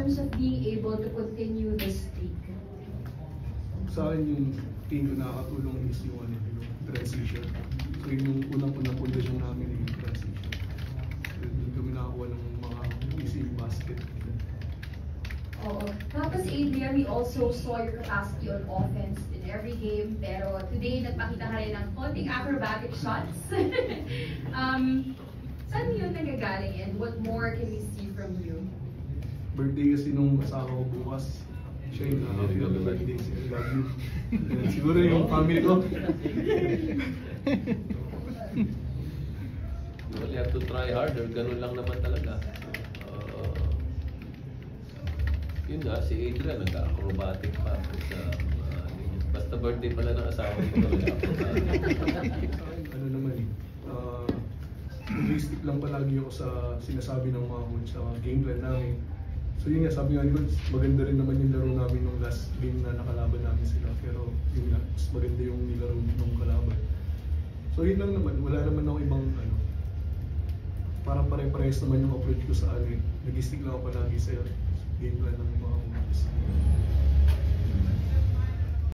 terms of being able to continue this streak? Sa akin yung tingin ko nakakatulong is yung transition. So yung unang-unang pundasyon namin yung transition. So doon kami nakakuha ng mga easy basket. Oo. Tapos Adrian, we also saw your capacity on offense in every game. Pero today, nagpakita ka rin ng konting acrobatic shots. Saan yun nagagaling and what more can we see from you? Birthday kasi nung asawa ko bukas. Siya yung happy birthday. I love you. Siguro yung family ko. You only have to try harder. Ganun lang naman talaga. Yun nga, si Adrian nag-acrobatic pa. Basta birthday pala ng asawa ko. Ano naman realistic lang palagi ako sa sinasabi ng mga coach sa game plan namin. So yun nga, sabi nga ni coach, maganda rin naman yung laro namin nung last game na nakalaban namin sila. Pero yun nga, mas maganda yung nilaro nung kalaban. So yun lang naman, wala naman ako ibang parang pare-parehas naman yung approach ko sa nag-stick lang ako palagi sa game plan ng mga coaches.